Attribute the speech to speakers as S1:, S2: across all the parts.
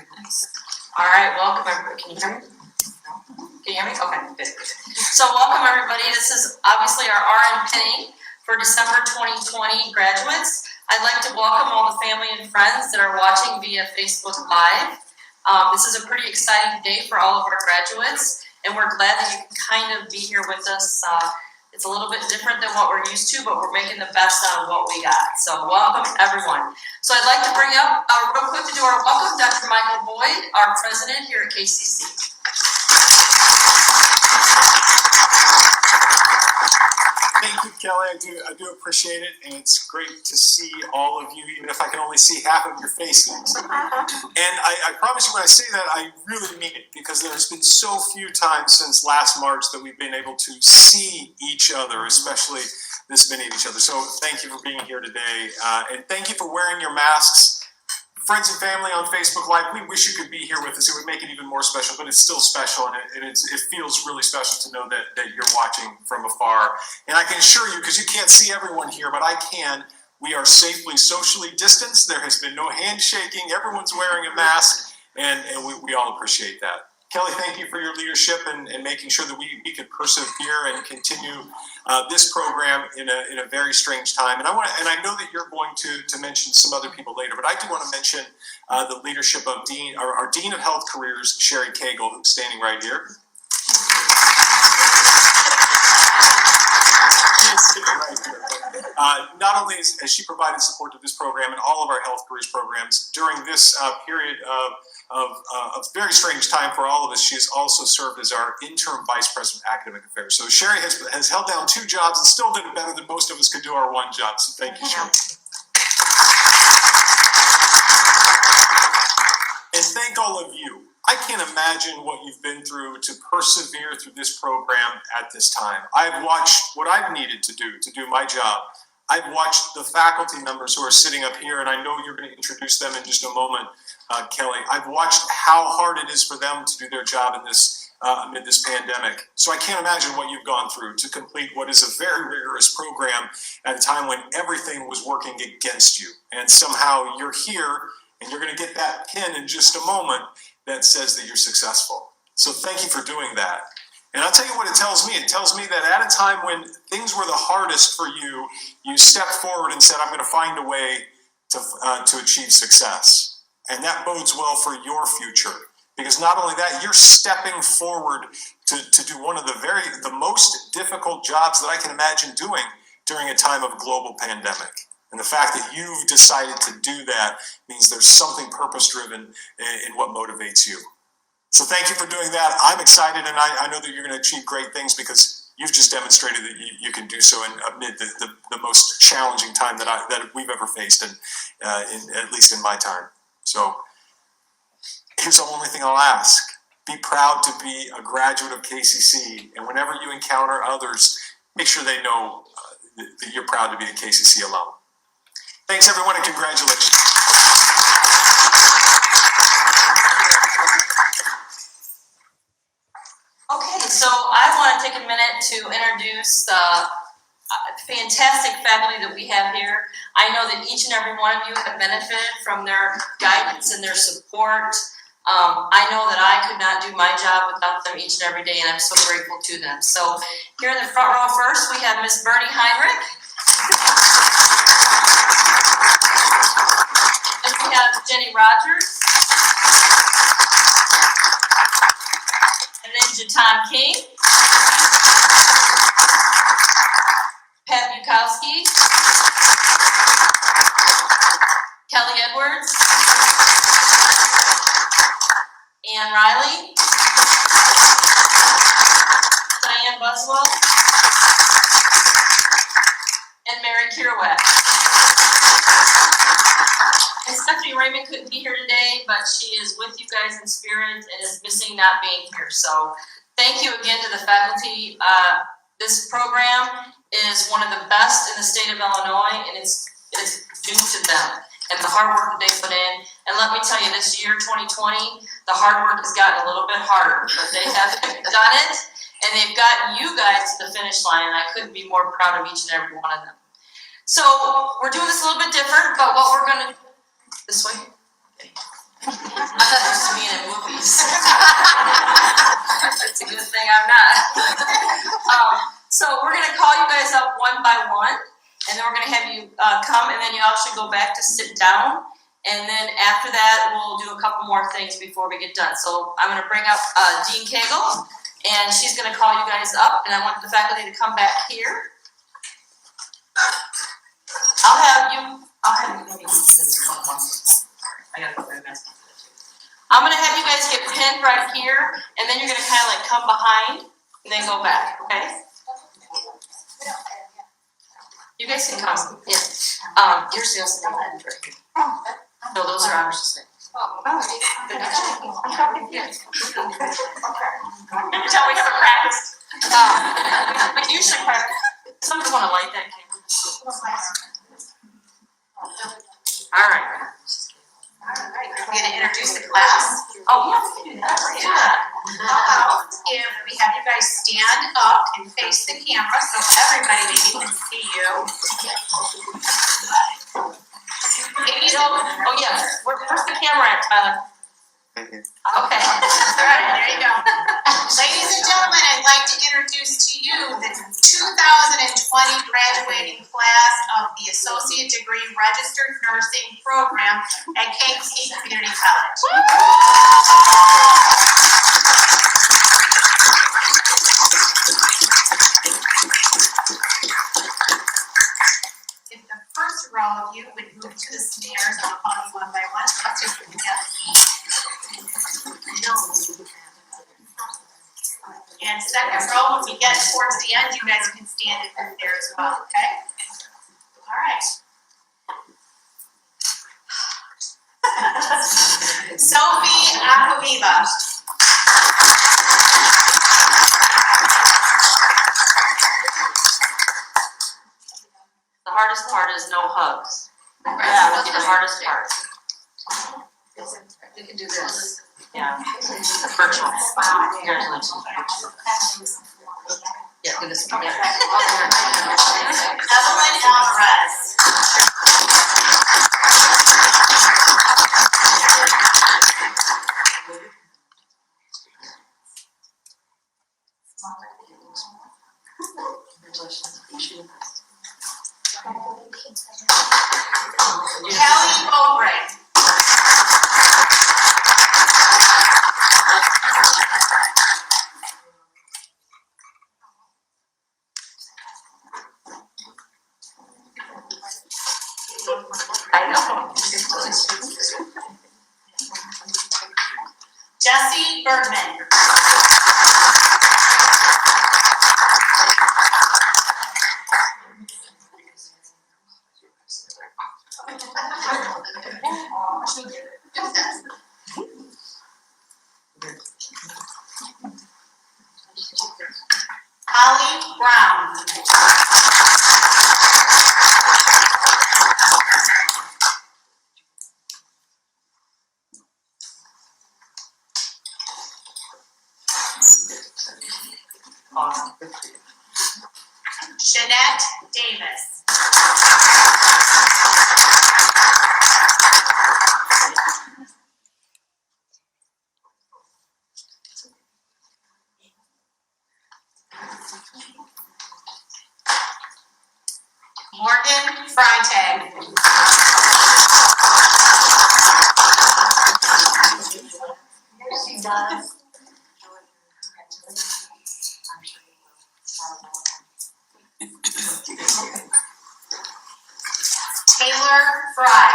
S1: All right, welcome everybody. Can you hear me? Can you hear me? Okay, good. So welcome everybody. This is obviously our RN Pinning for December 2020 graduates. I'd like to welcome all the family and friends that are watching via Facebook Live. This is a pretty exciting day for all of our graduates, and we're glad that you can kind of be here with us. It's a little bit different than what we're used to, but we're making the best out of what we got. So welcome everyone. So I'd like to bring up real quick to do our welcome, Dr. Michael Boyd, our president here at KCC.
S2: Thank you, Kelly. I do appreciate it, and it's great to see all of you, even if I can only see half of your faces. And I promise you, when I say that, I really mean it, because there's been so few times since last March that we've been able to see each other, especially this many of each other. So thank you for being here today, and thank you for wearing your masks. Friends and family on Facebook Live, we wish you could be here with us. It would make it even more special, but it's still special, and it feels really special to know that you're watching from afar. And I can assure you, because you can't see everyone here, but I can, we are safely socially distanced. There has been no handshaking. Everyone's wearing a mask, and we all appreciate that. Kelly, thank you for your leadership and making sure that we could persevere and continue this program in a very strange time. And I know that you're going to mention some other people later, but I do want to mention the leadership of our Dean of Health Careers, Sherry Cagle, who's standing right here. Not only has she provided support to this program and all of our health careers programs during this period of very strange time for all of us, she has also served as our interim vice president of academic affairs. So Sherry has held down 2 jobs and still did it better than most of us could do our 1 job. So thank you, Sherry. And thank all of you. I can't imagine what you've been through to persevere through this program at this time. I've watched what I've needed to do my job. I've watched the faculty members who are sitting up here, and I know you're going to introduce them in just a moment, Kelly. I've watched how hard it is for them to do their job in this amid this pandemic. So I can't imagine what you've gone through to complete what is a very rigorous program at a time when everything was working against you. And somehow you're here, and you're going to get that pin in just a moment that says that you're successful. So thank you for doing that. And I'll tell you what it tells me. It tells me that at a time when things were the hardest for you, you stepped forward and said, I'm going to find a way to achieve success. And that bodes well for your future. Because not only that, you're stepping forward to do one of the most difficult jobs that I can imagine doing during a time of global pandemic. And the fact that you've decided to do that means there's something purpose-driven in what motivates you. So thank you for doing that. I'm excited, and I know that you're going to achieve great things because you've just demonstrated that you can do so amid the most challenging time that we've ever faced, at least in my time. So here's the only thing I'll ask. Be proud to be a graduate of KCC, and whenever you encounter others, make sure they know that you're proud to be a KCC alum. Thanks, everyone, and congratulations.
S1: Okay, so I want to take a minute to introduce the fantastic faculty that we have here. I know that each and every one of you have benefited from their guidance and their support. I know that I could not do my job without them each and every day, and I'm so grateful to them. So here in the front row first, we have Miss Bernie Heinrich. And we have Jenny Rogers. And then Jatan King. Pat Bukowski. Kelly Edwards. Ann Riley. Diane Buswell. And Mary Kirouette. And Stephanie Raymond couldn't be here today, but she is with you guys in spirit and is missing not being here. So thank you again to the faculty. This program is one of the best in the state of Illinois, and it's due to them and the hard work that they put in. And let me tell you, this year, 2020, the hard work has gotten a little bit harder, but they have done it, and they've gotten you guys to the finish line, and I couldn't be more proud of each and every one of them. So we're doing this a little bit different, but what we're going to, this way? Okay. I'm not used to being in movies. It's a good thing I'm not. So we're gonna call you guys up one by one, and then we're gonna have you come, and then you all should go back to sit down. And then after that, we'll do a couple more things before we get done. So I'm gonna bring up Dean Cagle, and she's gonna call you guys up, and I want the faculty to come back here. I'll have you, maybe I gotta go very fast. I'm gonna have you guys get pinned right here, and then you're gonna kind of like come behind, and then go back, okay? You guys can come, yeah. Here's the other end right here. No, those are ours. Every time we have a practice, we usually practice. Somebody want to light that camera? All right.
S3: We're going to introduce the class.
S1: Oh, yeah, we can do that.
S3: How about if we have you guys stand up and face the camera so everybody maybe can see you.
S1: Oh, yeah. Where's the camera at, Tyler?
S3: Okay. All right, there you go. Ladies and gentlemen, I'd like to introduce to you the 2020 graduating class of the Associate Degree Registered Nursing Program at Kankakee Community College. If the first row of you would move to the stairs, I'll call you one by one. Let's just put them together. And second row, when we get towards the end, you guys can stand in there as well, okay? All right. Sophie Aquaviva.
S1: The hardest part is no hugs. Yeah, that'll be the hardest part. You can do this. Yeah. Virtual. Congratulations. Yeah, do this one.
S3: Evelyn Alvarez. Kelly Mowbray.
S1: I know.
S3: Jesse Bergman. Holly Brown.
S1: Awesome.
S3: Jeanette Davis. Morgan Freitag.
S1: She does.
S3: Taylor Fry.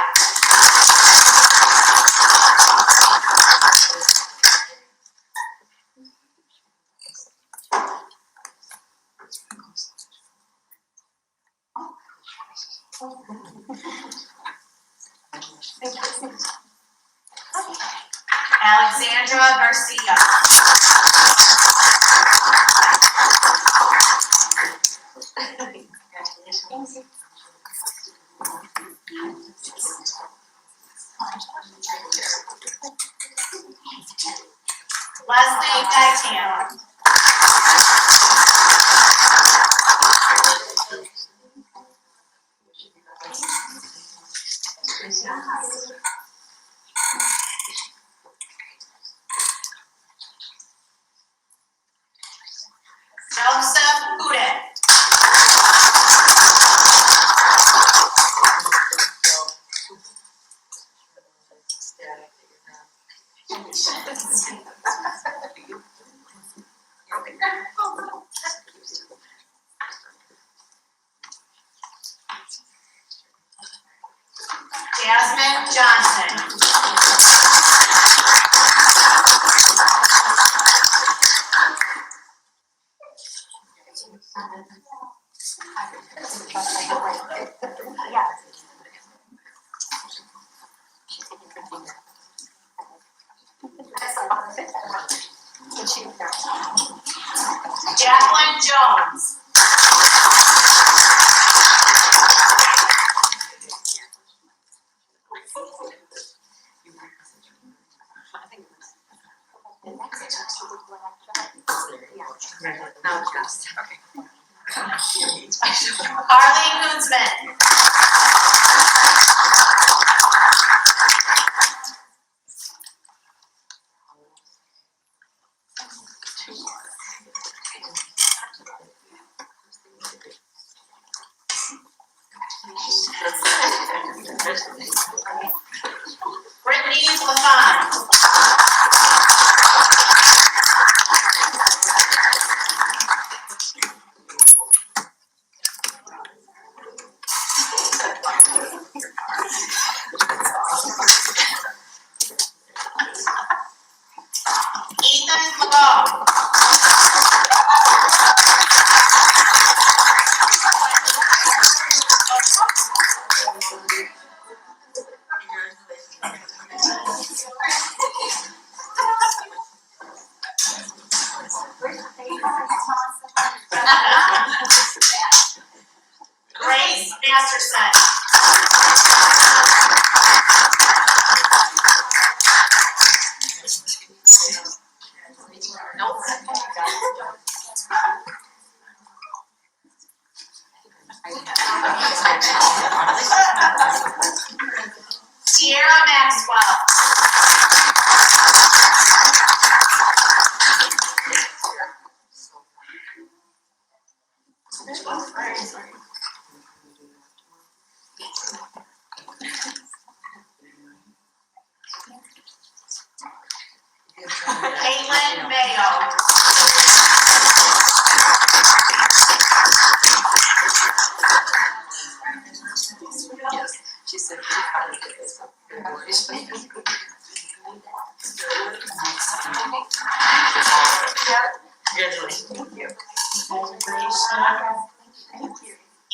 S3: Alexandra Garcia. Leslie Gaetan. Jasmine Johnson. Jacqueline Jones. Carly Kunzman. Brittany LaFont. Ethan LeBeau. Grace Masterson. Sierra Maxwell. Caitlin Mayo.
S1: She said, congratulations.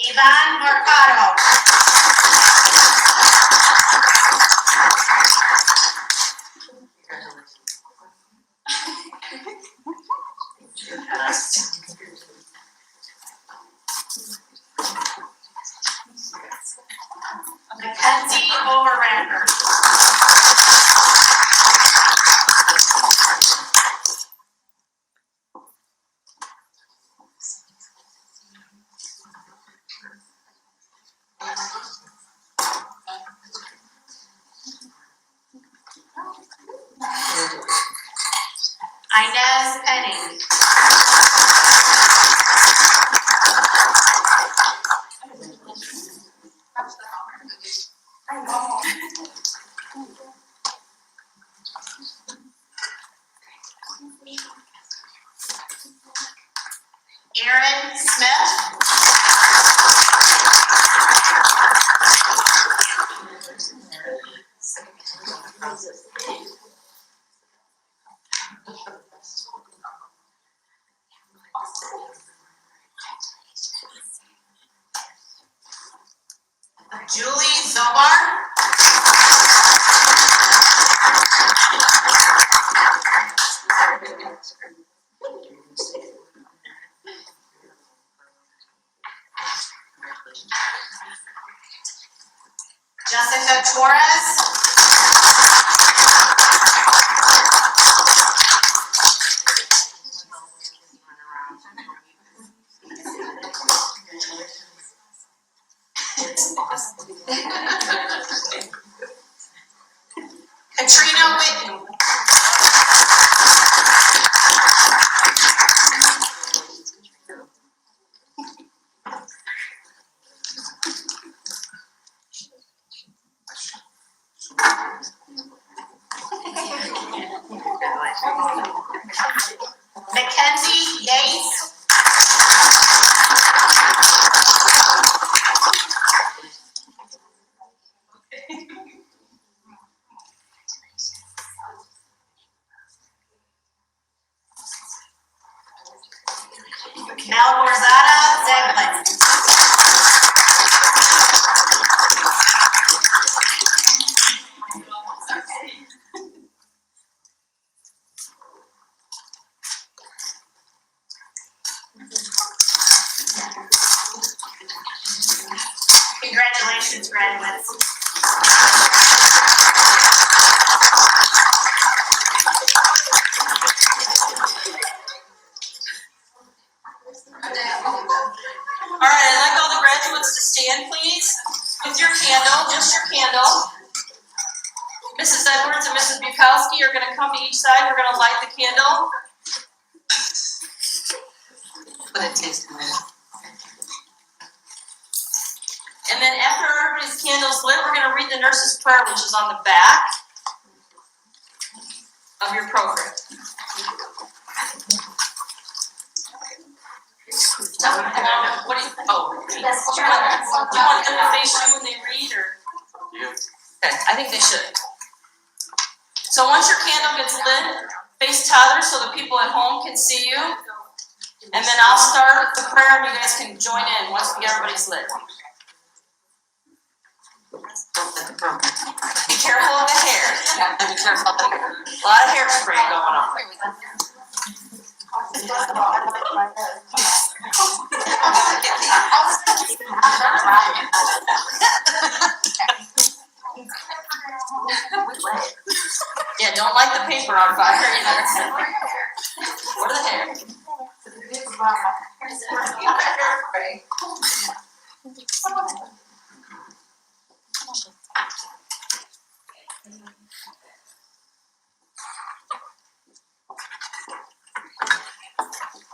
S3: Yvonne Mercado. Mackenzie Overrander. Inez Penning. Aaron Smith. Julie Zobar. Jessica Torres. Katrina Whitten. Mackenzie Yates. graduates.
S1: All right, I'd like all the graduates to stand, please, with your candle, just your candle. Mrs. Edwards and Mrs. Bukowski are going to come to each side. We're going to light the candle.
S3: But it tastes good.
S1: And then after everybody's candle's lit, we're going to read the nurse's prayer, which is on the back of your program. What do you, oh, do you want them to face you when they read, or?
S2: Yeah.
S1: Okay, I think they should. So once your candle gets lit, face Tyler so the people at home can see you. And then I'll start the prayer and you guys can join in once everybody's lit. Be careful of the hair.
S3: Be careful of the hair.
S1: A lot of hairspray going on. Yeah, don't light the paper on fire. What are the hair?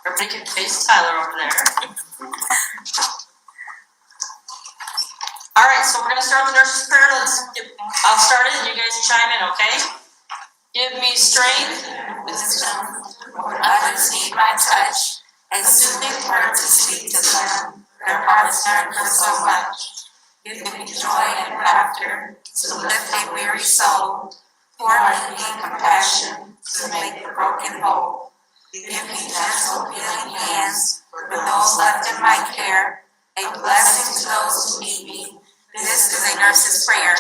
S1: Everybody can face Tyler over there. All right, so we're gonna start the nurse's prayer. I'll start it and you guys chime in, okay? Give me strength,
S4: wisdom, where others need my touch, and soothing words to speak to them. Their hearts yearn for so much. Give me joy and laughter to lift a weary soul. Pour in me compassion to make the broken whole. Give me gentle, healing hands for those left in my care. A blessing to those who need me. This is a nurse's prayer.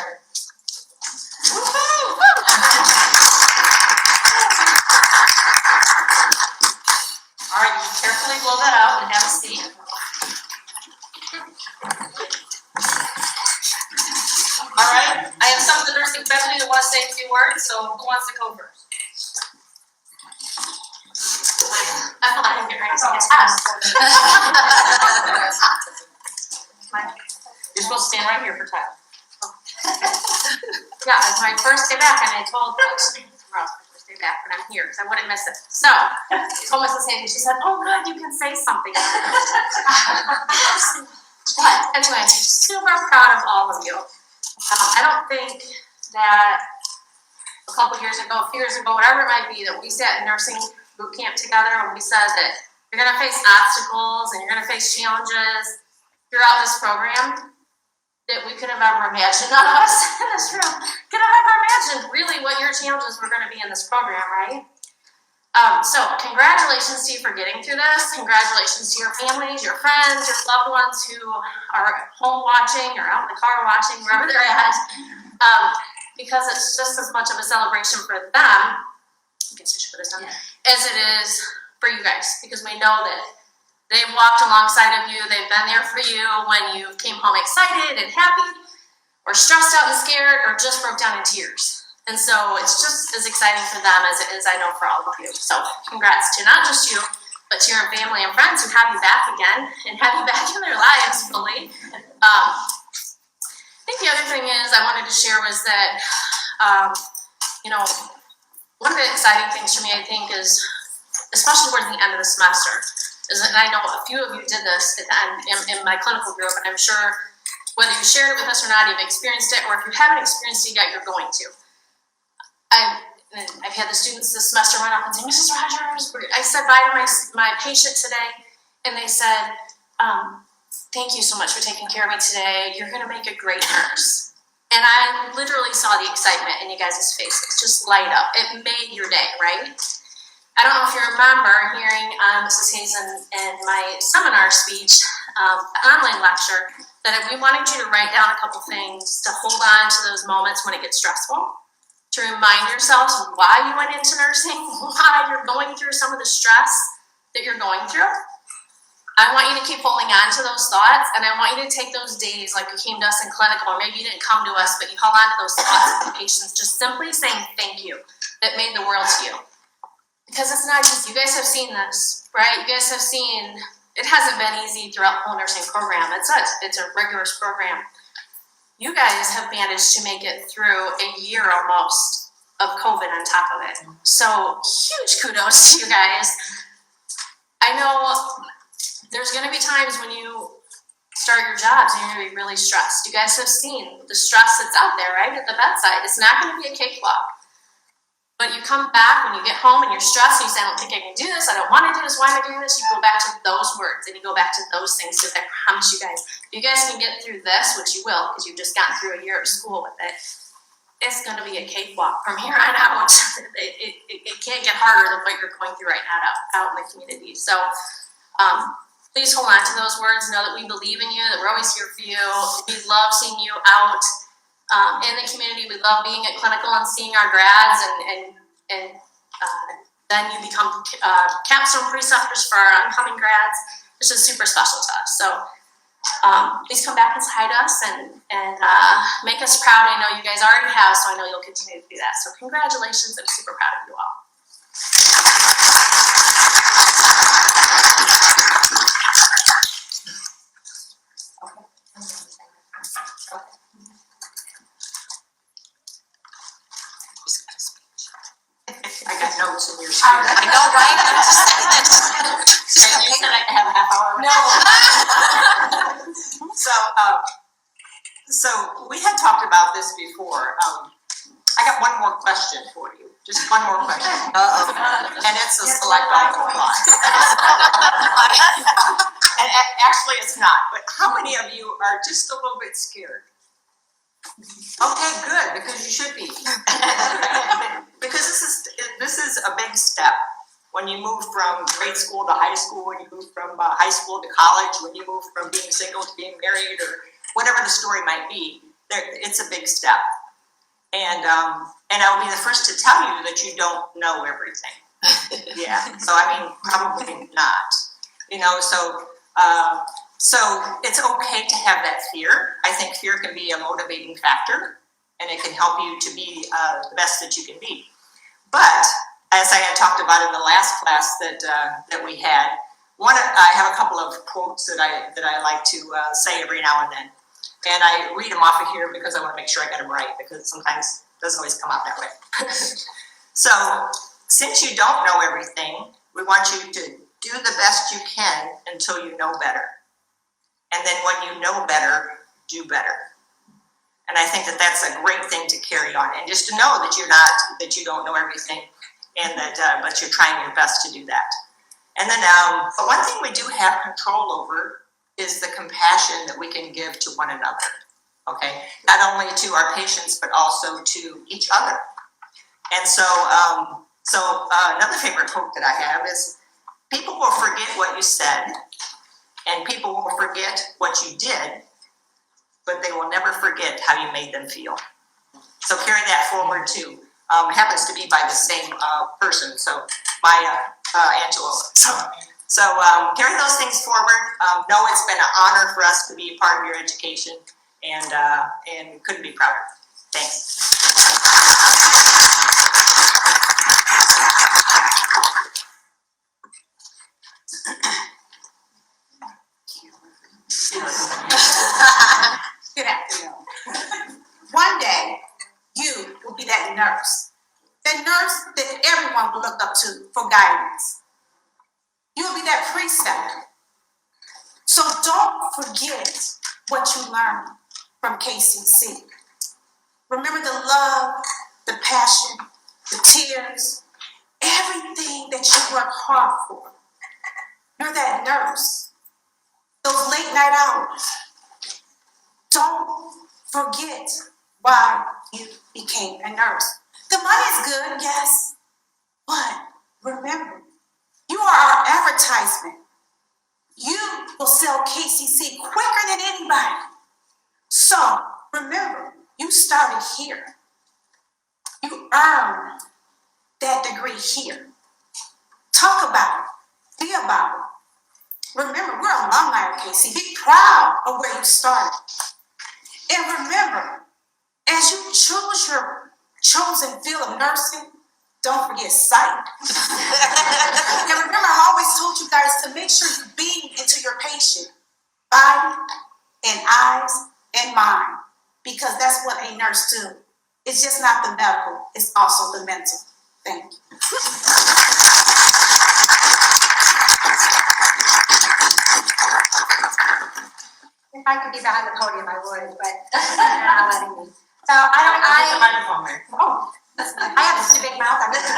S1: all right, you carefully blow that out and have a seat. All right, I have some of the nursing faculty that want to say a few words, so who wants to go first?
S3: I didn't get ready to get test.
S1: You're supposed to stand right here for Tyler.
S5: Yeah, it's my first day back, and I told tomorrow's my first day back, but I'm here because I wouldn't miss it. So I told Mrs. Sandy, she said, "Oh, good, you can say something." But anyway, I'm super proud of all of you. I don't think that a couple years ago, a few years ago, whatever it might be, that we sat in nursing boot camp together and we said that you're going to face obstacles and you're going to face challenges throughout this program that we could have ever imagined. None of us in this room could have ever imagined really what your challenges were going to be in this program, right? So congratulations to you for getting through this. Congratulations to your families, your friends, your loved ones who are at home watching or out in the car watching, wherever they're at, because it's just as much of a celebration for them, I guess I should put this down, as it is for you guys, because we know that they've walked alongside of you, they've been there for you when you came home excited and happy, or stressed out and scared, or just broke down in tears. And so it's just as exciting for them as it is, I know, for all of you. So congrats to not just you, but to your family and friends who have you back again and have you back in their lives fully. I think the other thing is I wanted to share was that, one of the exciting things for me, I think, is, especially towards the end of the semester, is that, and I know a few of you did this at the end in my clinical group, and I'm sure whether you shared it with us or not, you've experienced it, or if you haven't experienced it yet, you're going to. I've had the students this semester run up and say, "Mrs. Rogers, I said bye to my patient today," and they said, "Thank you so much for taking care of me today. You're going to make a great nurse." And I literally saw the excitement in you guys' faces just light up. It made your day, right? I don't know if you remember hearing Mrs. Hayes in my seminar speech, online lecture, that we wanted you to write down a couple things to hold on to those moments when it gets stressful, to remind yourselves why you went into nursing, why you're going through some of the stress that you're going through. I want you to keep holding on to those thoughts, and I want you to take those days like you came to us in clinical, or maybe you didn't come to us, but you held on to those thoughts of the patients, just simply saying thank you. That made the world to you. Because it's not easy. You guys have seen this, right? You guys have seen, it hasn't been easy throughout the whole nursing program. It's a rigorous program. You guys have managed to make it through a year almost of COVID on top of it. So huge kudos to you guys. I know there's gonna be times when you start your jobs and you're gonna be really stressed. You guys have seen the stress that's out there, right, at the bedside. It's not gonna be a cakewalk. But you come back when you get home and you're stressed and you say, I don't think I can do this, I don't want to do this, why am I doing this? You go back to those words and you go back to those things, because I promise you guys, if you guys can get through this, which you will, because you've just gotten through a year of school with it, it's gonna be a cakewalk. From here on out, it can't get harder than what you're going through right now out in the community. So please hold on to those words, know that we believe in you, that we're always here for you. We love seeing you out in the community. We love being at clinical and seeing our grads, and then you become capstone preceptors for our oncoming grads. It's just super special to us. So please come back and say hi to us and make us proud. I know you guys already have, so I know you'll continue to do that. So congratulations, I'm super proud of you all.
S6: I got notes in your screen. I know, right? I'm just saying that.
S1: And you said I could have a half hour.
S6: No. So we had talked about this before. I got one more question for you. Just one more question. And it's a select all reply. And actually it's not, but how many of you are just a little bit scared? Okay, good, because you should be. Because this is a big step. When you move from grade school to high school, when you move from high school to college, when you move from being single to being married, or whatever the story might be, it's a big step. And I'll be the first to tell you that you don't know everything. Yeah, so I mean, probably not. You know, so it's okay to have that fear. I think fear can be a motivating factor, and it can help you to be the best that you can be. But as I had talked about in the last class that we had, I have a couple of quotes that I like to say every now and then, and I read them off of here because I want to make sure I get them right, because sometimes it doesn't always come out that way. So, since you don't know everything, we want you to do the best you can until you know better. And then when you know better, do better. And I think that that's a great thing to carry on, and just to know that you don't know everything, and that but you're trying your best to do that. And then, but one thing we do have control over is the compassion that we can give to one another. Okay, not only to our patients but also to each other. And so, another favorite quote that I have is, "People will forget what you said, and people will forget what you did, but they will never forget how you made them feel." So carry that forward too. Happens to be by the same person, so by Angelo. So carry those things forward. Know it's been an honor for us to be a part of your education, and couldn't be prouder. Thanks.
S3: Good afternoon. One day, you will be that nurse that everyone will look up to for guidance. You will be that preceptor. So don't forget what you learned from KCC. Remember the love, the passion, the tears, everything that you worked hard for. You're that nurse. Those late night hours. Don't forget why you became a nurse. The money is good, yes, but remember, you are our advertisement. You will sell KCC quicker than anybody. So remember, you started here. You earned that degree here. Talk about it. Be about it.
S7: Remember, we're alumni of KC. Be proud of where you started. And remember, as you choose your chosen field of nursing, don't forget sight. And remember, I always told you guys to make sure you beam into your patient, body and eyes and mind, because that's what a nurse do. It's just not the medical, it's also the mental. Thank you.
S5: If I could be behind the podium, I would, but they're not letting me. So I
S1: microphone there.
S5: Oh, I have such a big mouth, I'm just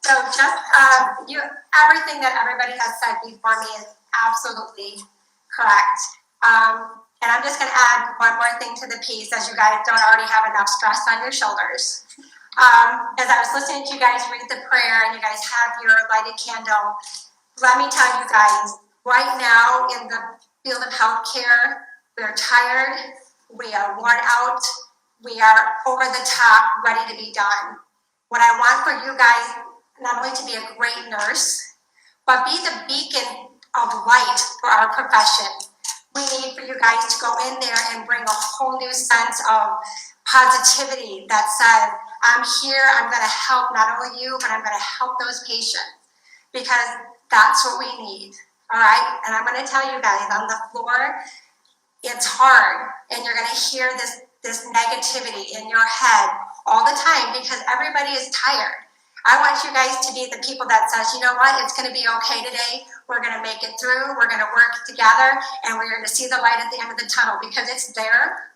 S5: So just, everything that everybody has said before me is absolutely correct. And I'm just gonna add one more thing to the piece, as you guys don't already have enough stress on your shoulders. As I was listening to you guys read the prayer and you guys have your lighted candle, let me tell you guys, right now in the field of healthcare, we are tired, we are worn out, we are over the top, ready to be done. What I want for you guys, not only to be a great nurse, but be the beacon of light for our profession. We need for you guys to go in there and bring a whole new sense of positivity that says, I'm here, I'm gonna help not only you, but I'm gonna help those patients. Because that's what we need, all right? And I'm gonna tell you guys, on the floor, it's hard, and you're gonna hear this negativity in your head all the time because everybody is tired. I want you guys to be the people that says, you know what, it's gonna be okay today, we're gonna make it through, we're gonna work together, and we're gonna see the light at the end of the tunnel because it's there.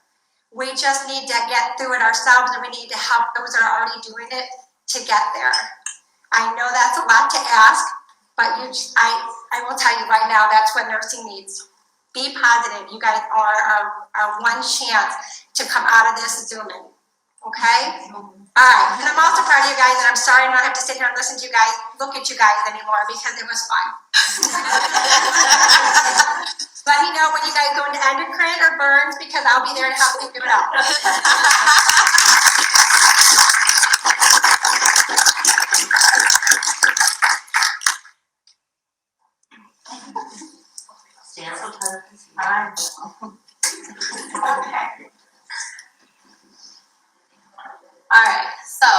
S5: We just need to get through it ourselves, and we need to help those that are already doing it to get there. I know that's a lot to ask, but I will tell you right now, that's what nursing needs. Be positive. You guys are our one chance to come out of this zooming. Okay? All right. And I'm also proud of you guys, and I'm sorry I don't have to sit here and listen to you guys, look at you guys anymore because it was fun. Let me know when you guys go into endocrine or burns because I'll be there to help you give it up.
S8: Alright, so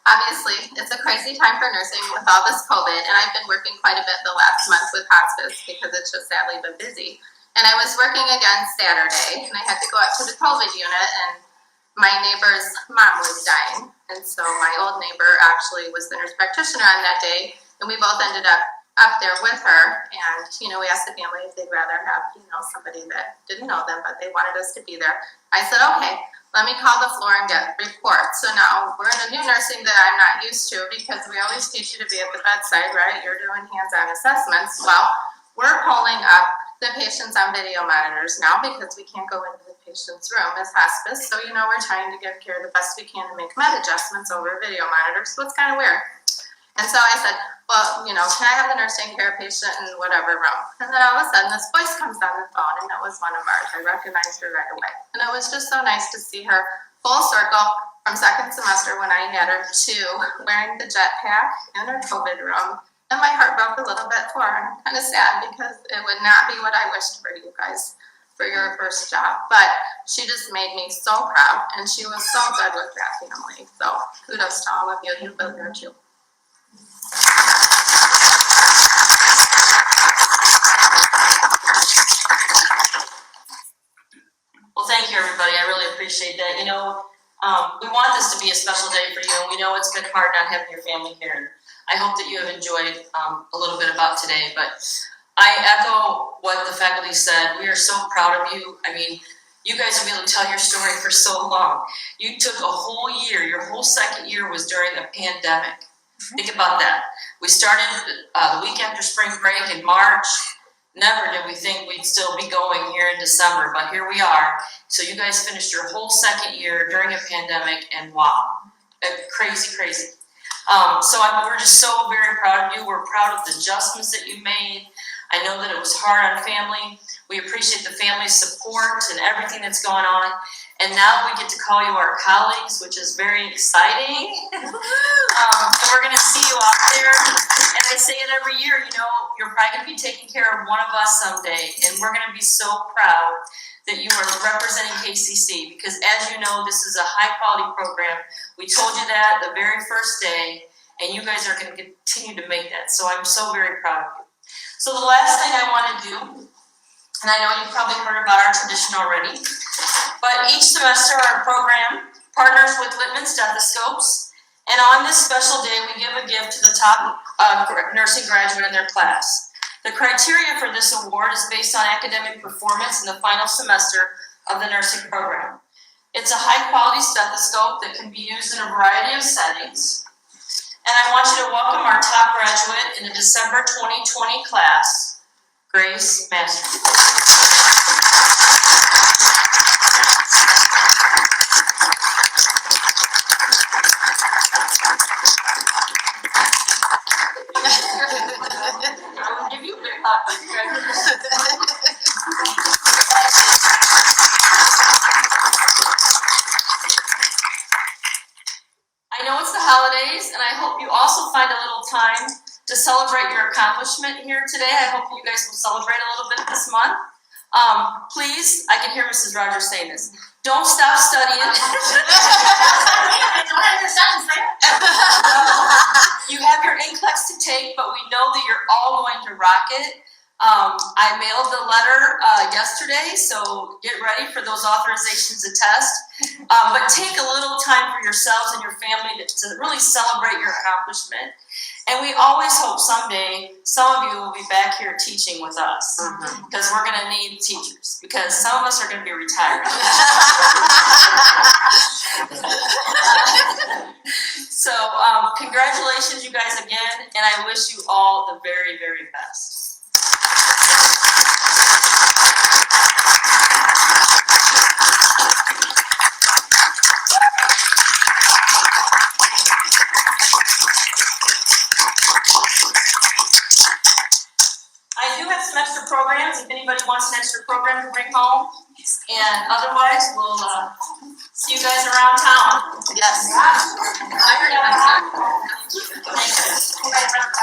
S8: obviously it's a crazy time for nursing with all this COVID, and I've been working quite a bit the last month with hospice because it's just sadly been busy. And I was working again Saturday, and I had to go out to the COVID unit, and my neighbor's mom was dying. And so my old neighbor actually was the nurse practitioner on that day, and we both ended up there with her. And, we asked the family if they'd rather have, somebody that didn't know them, but they wanted us to be there. I said, okay, let me call the floor and get reports. So now we're in a new nursing that I'm not used to because we always teach you to be at the bedside, right? You're doing hands-on assessments. Well, we're pulling up the patients on video monitors now because we can't go into the patient's room as hospice. So, we're trying to give care the best we can to make med adjustments over video monitors. So it's kind of weird. And so I said, well, can I have the nurse taking care of patient in whatever room? And then all of a sudden this voice comes on the phone, and it was one of ours. I recognized her right away. And it was just so nice to see her full circle from second semester when I had her to wearing the jetpack in her COVID room. And my heart broke a little bit for her. I'm kind of sad because it would not be what I wished for you guys for your first job. But she just made me so proud, and she was so good with that family. So kudos to all of you. You've been there too.
S1: Well, thank you, everybody. I really appreciate that. We want this to be a special day for you, and we know it's been hard not having your family here. I hope that you have enjoyed a little bit about today, but I echo what the faculty said. We are so proud of you. I mean, you guys will be able to tell your story for so long. You took a whole year, your whole second year was during a pandemic. Think about that. We started the week after spring break in March. Never did we think we'd still be going here in December, but here we are. So you guys finished your whole second year during a pandemic, and wow, crazy, crazy. So we're just so very proud of you. We're proud of the adjustments that you made. I know that it was hard on family. We appreciate the family's support and everything that's going on. And now we get to call you our colleagues, which is very exciting. So we're gonna see you out there. And I say it every year, you know, you're probably gonna be taking care of one of us someday. And we're gonna be so proud that you are representing KCC, because as you know, this is a high quality program. We told you that the very first day, and you guys are gonna continue to make that. So I'm so very proud of you. So the last thing I wanna do, and I know you've probably heard about our tradition already, but each semester our program partners with Littman Stethoscopes, and on this special day we give a gift to the top nursing graduate in their class. The criteria for this award is based on academic performance in the final semester of the nursing program. It's a high quality stethoscope that can be used in a variety of settings. And I want you to welcome our top graduate in the December 2020 class, Grace Master. I will give you a big hug. I know it's the holidays, and I hope you also find a little time to celebrate your accomplishment here today. I hope you guys will celebrate a little bit this month. Please, I can hear Mrs. Rogers saying this, don't stop studying. You have your NCLEX to take, but we know that you're all going to rock it. I mailed the letter yesterday, so get ready for those authorizations to test. But take a little time for yourselves and your family to really celebrate your accomplishment. And we always hope someday some of you will be back here teaching with us, because we're going to need teachers, because some of us are going to be retired. So congratulations, you guys, again, and I wish you all the very, very best. I do have some extra programs if anybody wants an extra program to bring home. And otherwise, we'll see you guys around town.
S8: Yes.
S1: Thank you.